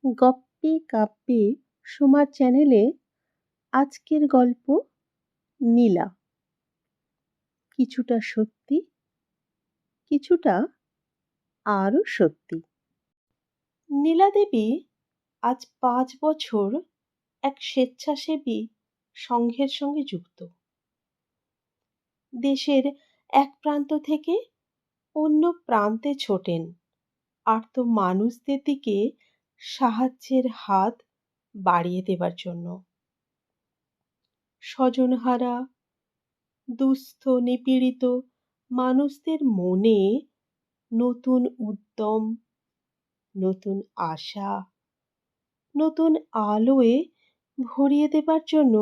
গপ্পে কাব্যে সোমার চ্যানেলে আজকের গল্প নীলা। কিছুটা সত্যি, কিছুটা আরও সত্যি। নীলা দেবী আজ 5 বছর এক স্বেচ্ছাসেবী সংঘের সঙ্গে যুক্ত। দেশের এক প্রান্ত থেকে অন্য প্রান্তে ছোটেন আর্ত মানুষদের দিকে সাহায্যের হাত বাড়িয়ে দেবার জন্য। স্বজনহারা, দুস্থ, নিপীড়িত মানুষদের মনে নতুন উদ্যম, নতুন আশা, নতুন আলোয় ভরিয়ে দেবার জন্য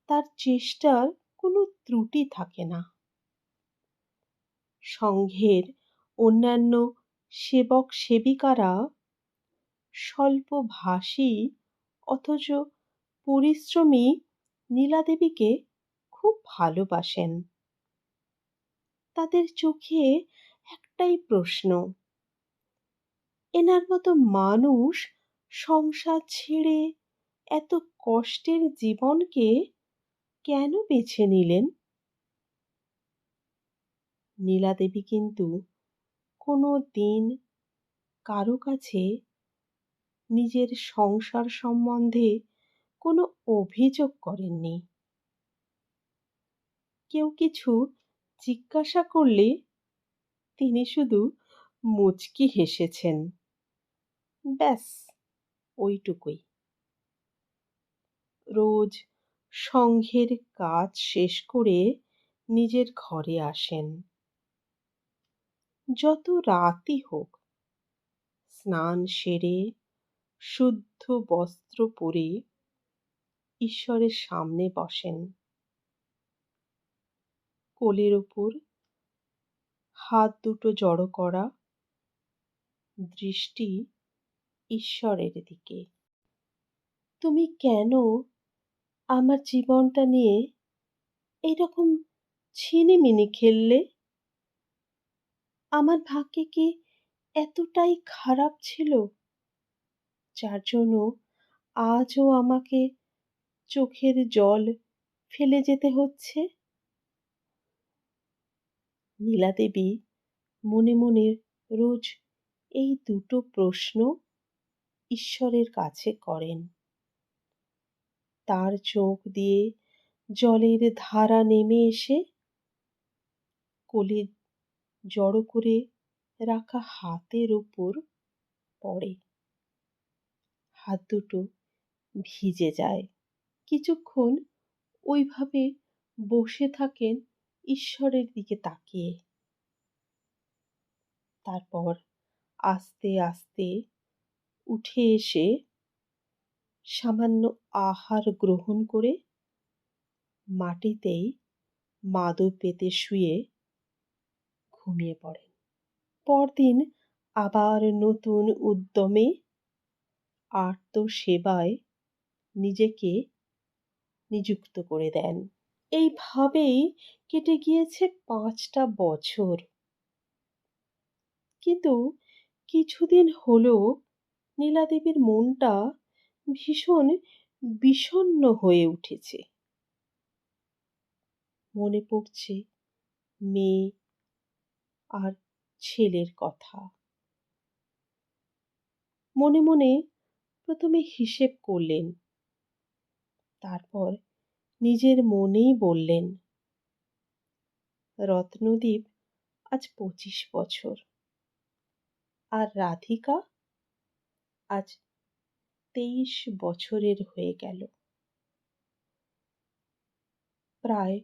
তার চেষ্টার কোনো ত্রুটি থাকে না। সংঘের অন্যান্য সেবক সেবিকারা স্বল্পভাষী অথচ পরিশ্রমী নীলা দেবীকে খুব ভালোবাসেন। তাদের চোখে একটাই প্রশ্ন, এনার মতো মানুষ সংসার ছেড়ে এত কষ্টের জীবনকে কেন বেছে নিলেন? নীলা দেবী কিন্তু কোনো দিন কারো কাছে নিজের সংসার সম্বন্ধে কোনো অভিযোগ করেননি। কেউ কিছু জিজ্ঞাসা করলে তিনি শুধু মুচকি হেসেছেন। ব্যাস, ওইটুকুই। রোজ সংঘের কাজ শেষ করে নিজের ঘরে আসেন। যত রাতই হোক, স্নান সেরে শুদ্ধ বস্ত্র পরে ঈশ্বরের সামনে বসেন। কোলের ওপর হাত দুটো জড়ো করা, দৃষ্টি ঈশ্বরের দিকে। তুমি কেন আমার জীবনটা নিয়ে এইরকম ছিনিমিনি খেললে? আমার ভাগ্যে কি এতটাই খারাপ ছিল যার জন্য আজও আমাকে চোখের জল ফেলে যেতে হচ্ছে? নীলা দেবী মনে মনে রোজ এই দুটো প্রশ্ন ঈশ্বরের কাছে করেন। তার চোখ দিয়ে জলের ধারা নেমে এসে কোলে জড়ো করে রাখা হাতের উপর পড়ে। হাত দুটো ভিজে যায়। কিছুক্ষণ ওইভাবে বসে থাকেন ঈশ্বরের দিকে তাকিয়ে। তারপর আস্তে আস্তে উঠে এসে সামান্য আহার গ্রহণ করে মাটিতেই মাদু পেতে শুয়ে ঘুমিয়ে পড়েন। পরদিন আবার নতুন উদ্যমে আর্ত সেবায় নিজেকে নিযুক্ত করে দেন। এইভাবেই কেটে গিয়েছে 5টা বছর। কিন্তু কিছুদিন হলো নীলা দেবীর মনটা ভীষণ বিষণ্ণ হয়ে উঠেছে। মনে পড়ছে মেয়ে আর ছেলের কথা। মনে মনে প্রথমে হিসেব করলেন, তারপর নিজের মনেই বললেন, রত্নদীপ আজ 25 বছর, আর রাধিকা আজ 23 বছরের হয়ে গেল। প্রায়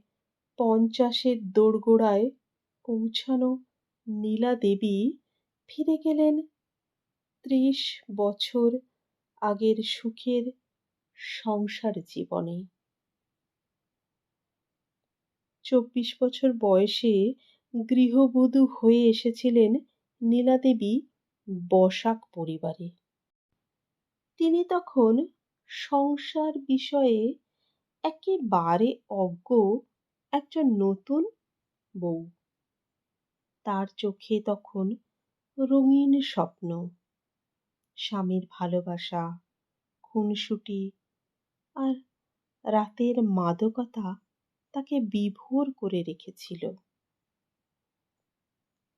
50-এর দোরগোড়ায় পৌঁছানো নীলা দেবী ফিরে গেলেন 30 বছর আগের সুখের সংসার জীবনে। 24 বছর বয়সে গৃহবধূ হয়ে এসেছিলেন নীলা দেবী বসাক পরিবারে। তিনি তখন সংসার বিষয়ে একেবারে অজ্ঞ একজন নতুন বউ। তার চোখে তখন রঙিন স্বপ্ন, স্বামীর ভালোবাসা, খুনসুটি আর রাতের মাদকতা তাকে বিভোর করে রেখেছিল।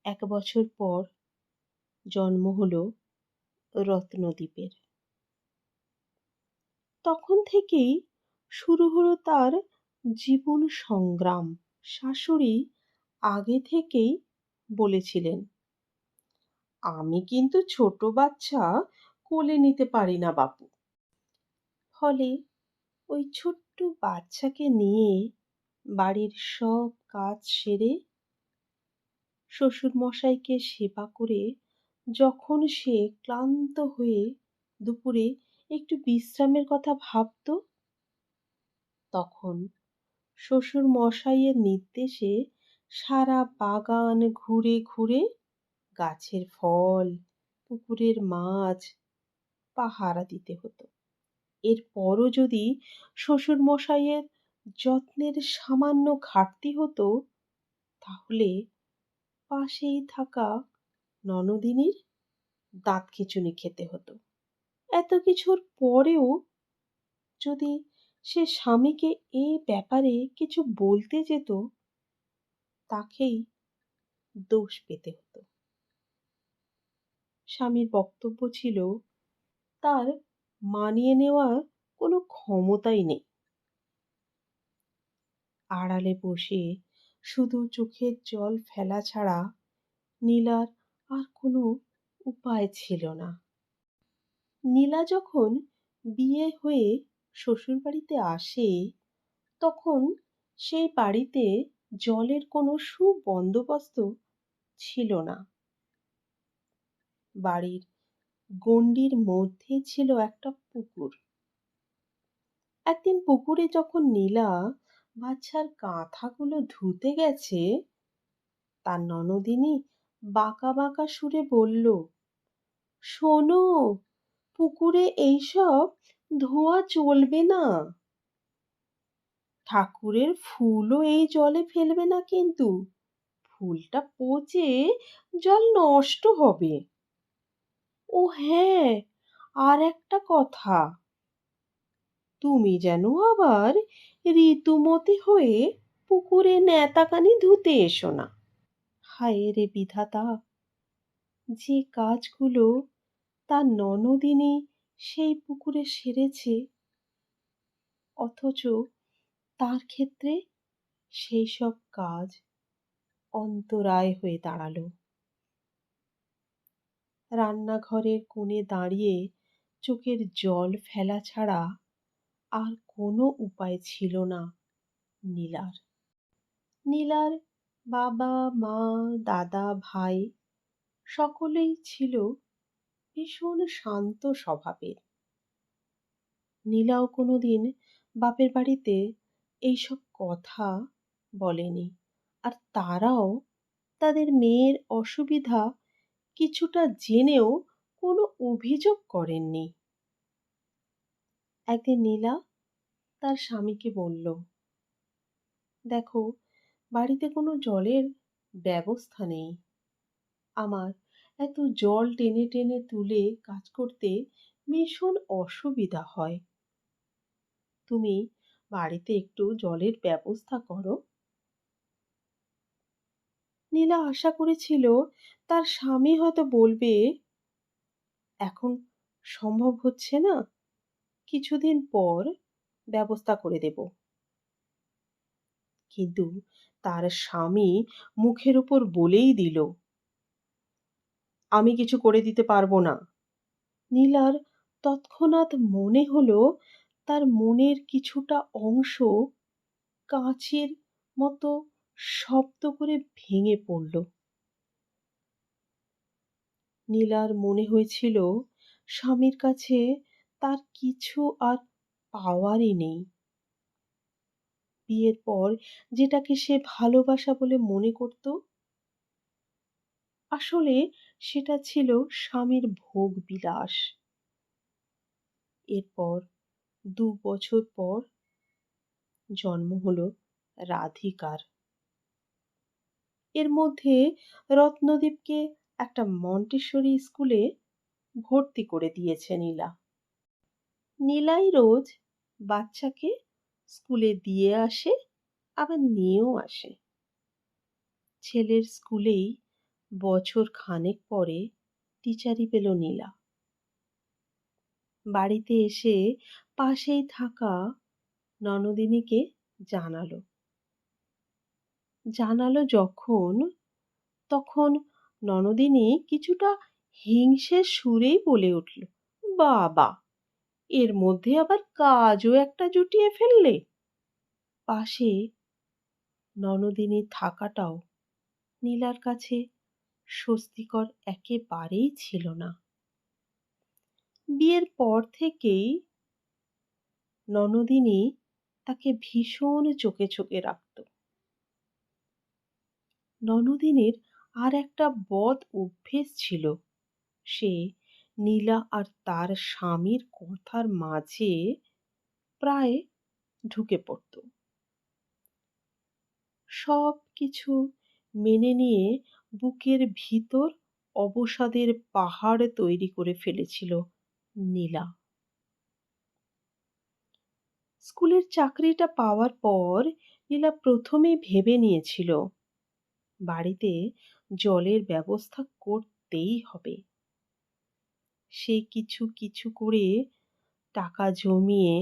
1 বছর পর জন্ম হলো রত্নদ্বীপের। তখন থেকেই শুরু হলো তার জীবন সংগ্রাম। শাশুড়ি আগে থেকেই বলেছিলেন, আমি কিন্তু ছোট বাচ্চা কোলে নিতে পারি না বাপু। ফলে ওই ছোট্ট বাচ্চাকে নিয়ে বাড়ির সব কাজ সেরে শ্বশুরমশাইকে সেবা করে যখন সে ক্লান্ত হয়ে দুপুরে একটু বিশ্রামের কথা ভাবত, তখন শ্বশুরমশাইয়ের নির্দেশে সারা বাগান ঘুরে ঘুরে গাছের ফল, পুকুরের মাছ পাহারা দিতে হতো। এরপরও যদি শ্বশুরমশাইয়ের যত্নের সামান্য ঘাটতি হতো, তাহলে পাশেই থাকা ননদিনীর দাঁত খিঁচুনি খেতে হতো। এত কিছুর পরেও যদি সে স্বামীকে এ ব্যাপারে কিছু বলতে যেত, তাকেই দোষ পেতে হতো। স্বামীর বক্তব্য ছিল তার মানিয়ে নেওয়ার কোনো ক্ষমতাই নেই। আড়ালে বসে শুধু চোখের জল ফেলা ছাড়া নীলার আর কোনো উপায় ছিল না। নীলা যখন বিয়ে হয়ে শ্বশুরবাড়িতে আসে, তখন সেই বাড়িতে জলের কোনো সুবন্দোবস্ত ছিল না। বাড়ির গণ্ডির মধ্যে ছিল একটা পুকুর। একদিন পুকুরে যখন নীলা বাচ্চার কাঁথাগুলো ধুতে গেছে, তার ননদিনী বাঁকা বাঁকা সুরে বলল, শোনো, পুকুরে এইসব ধোয়া চলবে না। ঠাকুরের ফুলও এই জলে ফেলবে না কিন্তু, ফুলটা পচে জল নষ্ট হবে। ও হ্যাঁ, আর একটা কথা, তুমি যেন আবার ঋতুমতী হয়ে পুকুরে নেতাকানি ধুতে এসো না। হায় রে বিধাতা, যে কাজগুলো তার ননদিনী সেই পুকুরে সেরেছে, অথচ তার ক্ষেত্রে সেই সব কাজ অন্তরায় হয়ে দাঁড়ালো। রান্নাঘরের কোণে দাঁড়িয়ে চোখের জল ফেলা ছাড়া আর কোনো উপায় ছিল না নীলার। নীলার বাবা, মা, দাদা, ভাই সকলেই ছিল ভীষণ শান্ত স্বভাবের। নীলাও কোনোদিন বাপের বাড়িতে এইসব কথা বলেনি, আর তারাও তাদের মেয়ের অসুবিধা কিছুটা জেনেও কোনো অভিযোগ করেননি। একদিন নীলা তার স্বামীকে বলল, দেখো, বাড়িতে কোনো জলের ব্যবস্থা নেই। আমার এত জল টেনে টেনে তুলে কাজ করতে ভীষণ অসুবিধা হয়। তুমি বাড়িতে একটু জলের ব্যবস্থা করো। নীলা আশা করেছিল তার স্বামী হয়তো বলবে, এখন সম্ভব হচ্ছে না, কিছুদিন পর ব্যবস্থা করে দেব। কিন্তু তার স্বামী মুখের উপর বলেই দিল, আমি কিছু করে দিতে পারবো না। নীলার তৎক্ষণাৎ মনে হলো তার মনের কিছুটা অংশ কাঁচের মতো শব্দ করে ভেঙে পড়ল। নীলার মনে হয়েছিল স্বামীর কাছে তার কিছু আর পাওয়ারই নেই। বিয়ের পর যেটাকে সে ভালোবাসা বলে মনে করত, আসলে সেটা ছিল স্বামীর ভোগ বিলাস। এরপর 2 বছর পর জন্ম হলো রাধিকার। এর মধ্যে রত্নদ্বীপকে একটা মন্টেসরি স্কুলে ভর্তি করে দিয়েছে নীলা। নীলাই রোজ বাচ্চাকে স্কুলে দিয়ে আসে, আবার নিয়েও আসে। ছেলের স্কুলেই বছর খানেক পরে টিচারি পেল নীলা। বাড়িতে এসে পাশেই থাকা ননদিনীকে জানালো। জানালো যখন, তখন ননদিনী কিছুটা হিংসের সুরেই বলে উঠল, বাবা, এর মধ্যে আবার কাজও একটা জুটিয়ে ফেললে। পাশে ননদিনীর থাকাটাও নীলার কাছে স্বস্তিকর একেবারেই ছিল না। বিয়ের পর থেকেই ননদিনী তাকে ভীষণ চোখে চোখে রাখত। ননদিনীর আর একটা বদ অভ্যেস ছিল, সে নীলা আর তার স্বামীর কথার মাঝে প্রায় ঢুকে পড়ত। সব কিছু মেনে নিয়ে বুকের ভিতর অবসাদের পাহাড় তৈরি করে ফেলেছিল নীলা। স্কুলের চাকরিটা পাওয়ার পর নীলা প্রথমেই ভেবে নিয়েছিল বাড়িতে জলের ব্যবস্থা করতেই হবে। সে কিছু কিছু করে টাকা জমিয়ে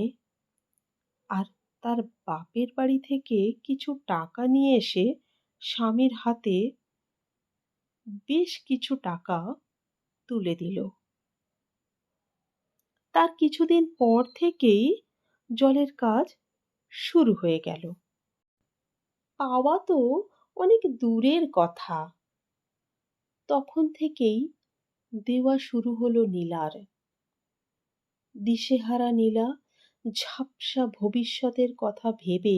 আর তার বাপের বাড়ি থেকে কিছু টাকা নিয়ে এসে স্বামীর হাতে বেশ কিছু টাকা তুলে দিল। তার কিছুদিন পর থেকেই জলের কাজ শুরু হয়ে গেল। পাওয়া তো অনেক দূরের কথা, তখন থেকেই দেওয়া শুরু হলো নীলার। দিশেহারা নীলা ঝাপসা ভবিষ্যতের কথা ভেবে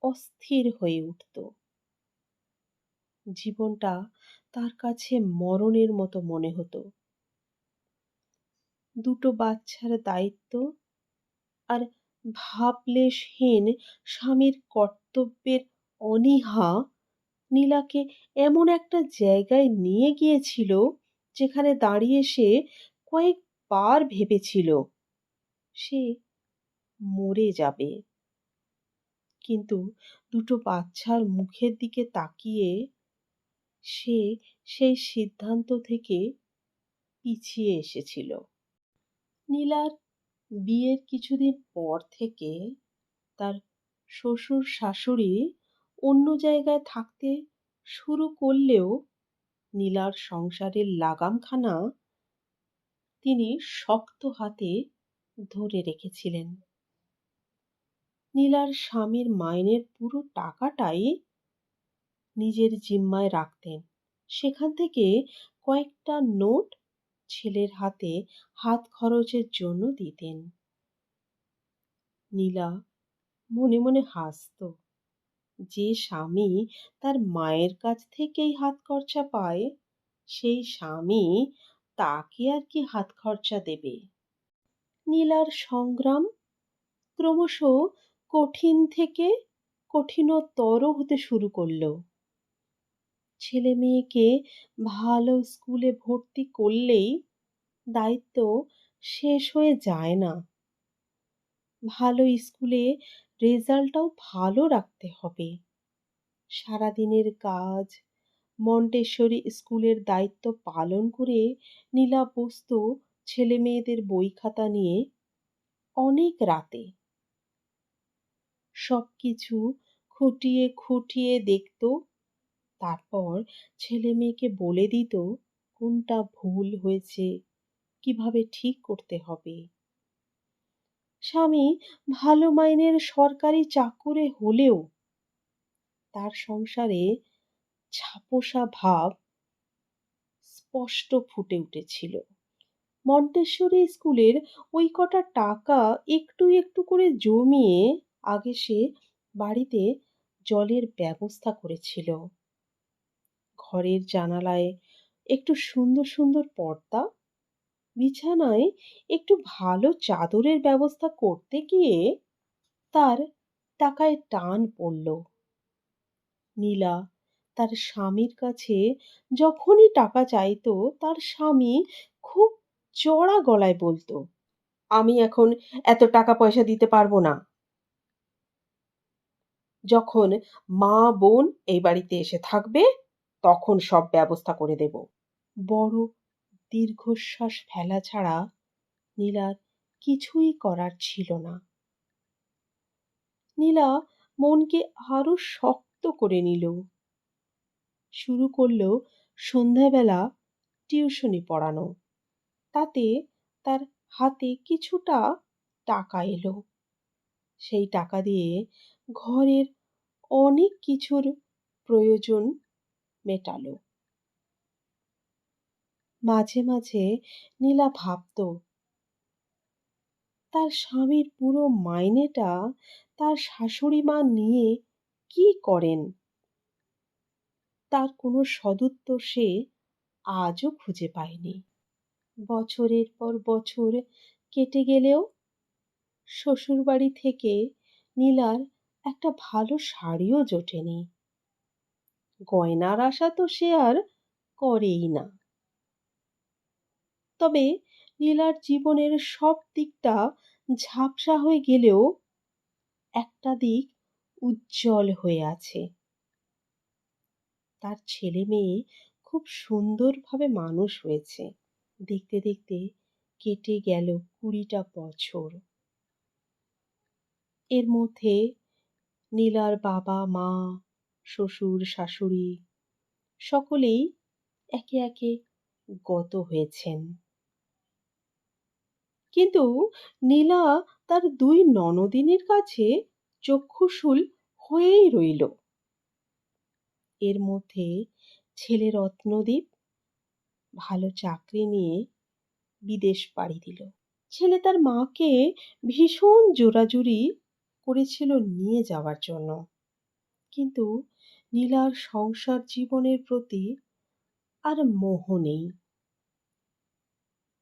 অস্থির হয়ে উঠত। জীবনটা তার কাছে মরণের মতো মনে হতো। দুটো বাচ্চার দায়িত্ব আর ভাবলেশহীন স্বামীর কর্তব্যের অনীহা নীলাকে এমন একটা জায়গায় নিয়ে গিয়েছিল যেখানে দাঁড়িয়ে সে কয়েকবার ভেবেছিল সে মরে যাবে। কিন্তু দুটো বাচ্চার মুখের দিকে তাকিয়ে সে সেই সিদ্ধান্ত থেকে পিছিয়ে এসেছিল। নীলার বিয়ের কিছুদিন পর থেকে তার শ্বশুর শাশুড়ি অন্য জায়গায় থাকতে শুরু করলেও নীলার সংসারের লাগামখানা তিনি শক্ত হাতে ধরে রেখেছিলেন। নীলার স্বামীর মাইনের পুরো টাকাটাই নিজের জিম্মায় রাখতেন। সেখান থেকে কয়েকটা নোট ছেলের হাতে হাত খরচের জন্য দিতেন। নীলা মনে মনে হাসত, যে স্বামী তার মায়ের কাছ থেকেই হাত খরচা পায়, সেই স্বামী তাকে আর কি হাত খরচা দেবে। নীলার সংগ্রাম ক্রমশ কঠিন থেকে কঠিনতর হতে শুরু করলো। ছেলে মেয়েকে ভালো স্কুলে ভর্তি করলেই দায়িত্ব শেষ হয়ে যায় না। ভালো স্কুলে রেজাল্টটাও ভালো রাখতে হবে। সারাদিনের কাজ, মন্টেশ্বরী স্কুলের দায়িত্ব পালন করে নীলা বসত ছেলে মেয়েদের বই খাতা নিয়ে অনেক রাতে। সবকিছু খুঁটিয়ে খুঁটিয়ে দেখত, তারপর ছেলে মেয়েকে বলে দিত কোনটা ভুল হয়েছে, কিভাবে ঠিক করতে হবে। স্বামী ভালো মাইনের সরকারি চাকুরে হলেও তার সংসারে ছাপোষা ভাব স্পষ্ট ফুটে উঠেছিল। মন্টেশ্বরী স্কুলের ওই কটা টাকা একটু একটু করে জমিয়ে আগে সে বাড়িতে জলের ব্যবস্থা করেছিল। ঘরের জানালায় একটু সুন্দর সুন্দর পর্দা, বিছানায় একটু ভালো চাদরের ব্যবস্থা করতে গিয়ে তার টাকায় টান পড়ল। নীলা তার স্বামীর কাছে যখনই টাকা চাইতো, তার স্বামী খুব চড়া গলায় বলতো, আমি এখন এত টাকা পয়সা দিতে পারবো না। যখন মা বোন এই বাড়িতে এসে থাকবে তখন সব ব্যবস্থা করে দেব। বড় দীর্ঘশ্বাস ফেলা ছাড়া নীলার কিছুই করার ছিল না। নীলা মনকে আরো শক্ত করে নিল। শুরু করলো সন্ধ্যাবেলা টিউশনি পড়ানো। তাতে তার হাতে কিছুটা টাকা এলো। সেই টাকা দিয়ে ঘরের অনেক কিছুর প্রয়োজন মেটালো। মাঝে মাঝে নীলা ভাবতো, তার স্বামীর পুরো মাইনেটা তার শাশুড়ি মা নিয়ে কি করেন? তার কোনো সদুত্তর সে আজও খুঁজে পায়নি। বছরের পর বছর কেটে গেলেও শ্বশুরবাড়ি থেকে নীলার একটা ভালো শাড়িও জোটেনি। গয়নার আশা তো সে আর করেই না। তবে নীলার জীবনের সব দিকটা ঝাপসা হয়ে গেলেও একটা দিক উজ্জ্বল হয়ে আছে। তার ছেলে মেয়ে খুব সুন্দরভাবে মানুষ হয়েছে। দেখতে দেখতে কেটে গেল 20টা বছর। এর মধ্যে নীলার বাবা মা, শ্বশুর শাশুড়ি সকলেই একে একে গত হয়েছেন। কিন্তু নীলা তার 2 ননদিনীর কাছে চক্ষুশূল হয়েই রইল। এর মধ্যে ছেলে রত্নদীপ ভালো চাকরি নিয়ে বিদেশ পাড়ি দিল। ছেলে তার মাকে ভীষণ জোরাজুরি করেছিল নিয়ে যাওয়ার জন্য। কিন্তু নীলার সংসার জীবনের প্রতি আর মোহ নেই।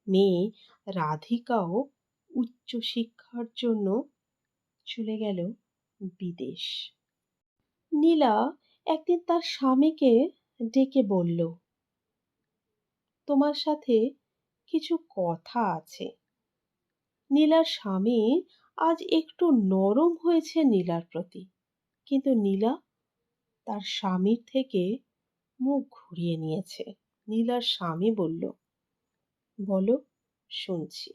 মেয়ে রাধিকাও উচ্চশিক্ষার জন্য চলে গেল বিদেশ। নীলা একদিন তার স্বামীকে ডেকে বলল, তোমার সাথে কিছু কথা আছে। নীলার স্বামী আজ একটু নরম হয়েছে নীলার প্রতি। কিন্তু নীলা তার স্বামীর থেকে মুখ ঘুরিয়ে নিয়েছে। নীলার স্বামী বলল, বলো, শুনছি।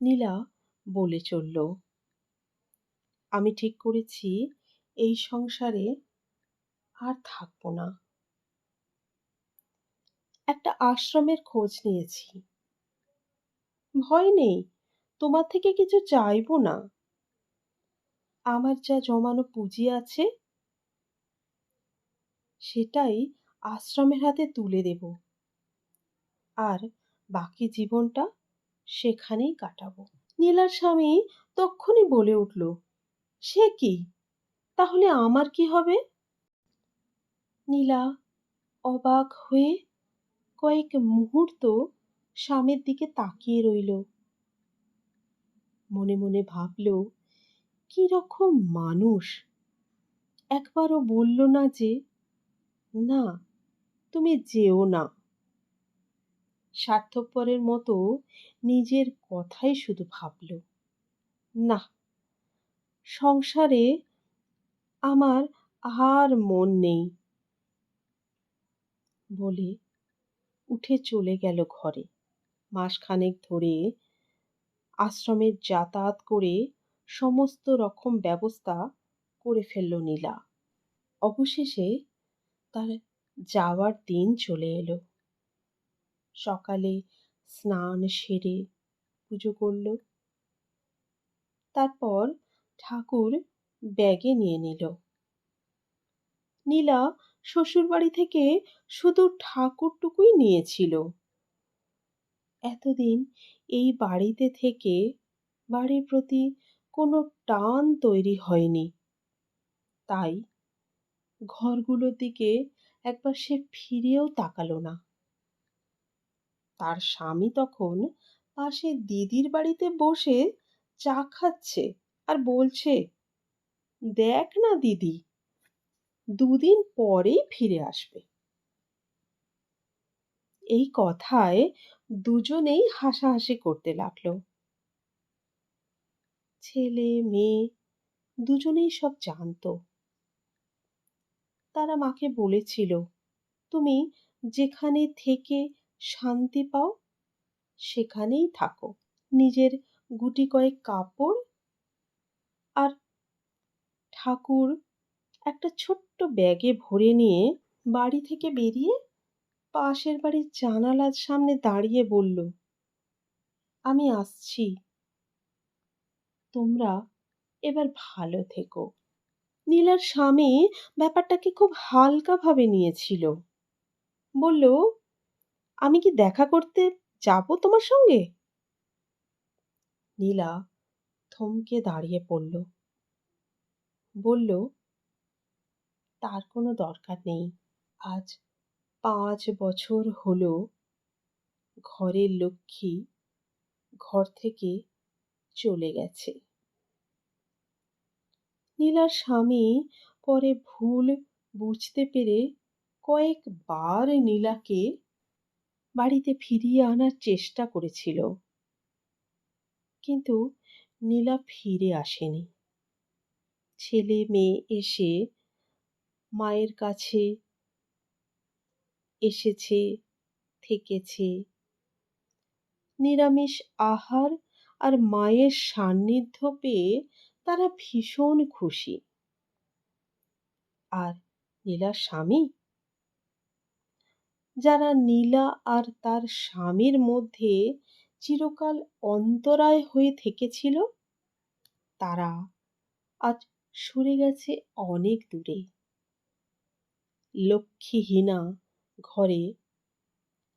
নীলা বলে চলল, আমি ঠিক করেছি এই সংসারে আর থাকবো না। একটা আশ্রমের খোঁজ নিয়েছি। ভয় নেই, তোমার থেকে কিছু চাইবো না। আমার যা জমানো পুঁজি আছে সেটাই আশ্রমের হাতে তুলে দেব। আর বাকি জীবনটা সেখানেই কাটাবো। নীলার স্বামী তক্ষুনি বলে উঠল, সে কি? তাহলে আমার কি হবে? নীলা অবাক হয়ে কয়েক মুহূর্ত স্বামীর দিকে তাকিয়ে রইল। মনে মনে ভাবল, কি রকম মানুষ! একবারও বলল না যে না, তুমি যেও না। স্বার্থপরের মতো নিজের কথাই শুধু ভাবল। না, সংসারে আমার আর মন নেই বলে উঠে চলে গেল ঘরে। মাসখানেক ধরে আশ্রমে যাতায়াত করে সমস্ত রকম ব্যবস্থা করে ফেলল নীলা। অবশেষে তার যাওয়ার দিন চলে এলো। সকালে স্নান সেরে পুজো করল। তারপর ঠাকুর ব্যাগে নিয়ে নিল। নীলা শ্বশুরবাড়ি থেকে শুধু ঠাকুরটুকুই নিয়েছিল। এতদিন এই বাড়িতে থেকে বাড়ির প্রতি কোনো টান তৈরি হয়নি। তাই ঘরগুলোর দিকে একবার সে ফিরেও তাকালো না। তার স্বামী তখন পাশে দিদির বাড়িতে বসে চা খাচ্ছে আর বলছে, দেখ না দিদি, 2 দিন পরেই ফিরে আসবে। এই কথায় দুজনেই হাসাহাসি করতে লাগলো। ছেলে মেয়ে দুজনেই সব জানতো। তারা মাকে বলেছিল, তুমি যেখানে থেকে শান্তি পাও সেখানেই থাকো। নিজের গুটি কয়েক কাপড় আর ঠাকুর একটা ছোট্ট ব্যাগে ভরে নিয়ে বাড়ি থেকে বেরিয়ে পাশের বাড়ির জানালার সামনে দাঁড়িয়ে বলল, আমি আসছি, তোমরা এবার ভালো থেকো। নীলার স্বামী ব্যাপারটাকে খুব হালকাভাবে নিয়েছিল। বলল, আমি কি দেখা করতে যাব তোমার সঙ্গে? নীলা থমকে দাঁড়িয়ে পড়ল। বলল, তার কোনো দরকার নেই। আজ 5 বছর হলো ঘরের লক্ষ্মী ঘর থেকে চলে গেছে। নীলার স্বামী পরে ভুল বুঝতে পেরে কয়েকবার নীলাকে বাড়িতে ফিরিয়ে আনার চেষ্টা করেছিল, কিন্তু নীলা ফিরে আসেনি। ছেলে মেয়ে এসে মায়ের কাছে এসেছে, থেকেছে। নিরামিষ আহার আর মায়ের সান্নিধ্য পেয়ে তারা ভীষণ খুশি। আর নীলার স্বামী, যারা নীলা আর তার স্বামীর মধ্যে চিরকাল অন্তরায় হয়ে থেকেছিল, তারা আজ সরে গেছে অনেক দূরে। লক্ষ্মীহীনা ঘরে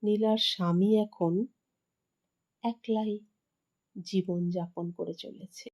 নীলার স্বামী এখন একলাই জীবনযাপন করে চলেছে।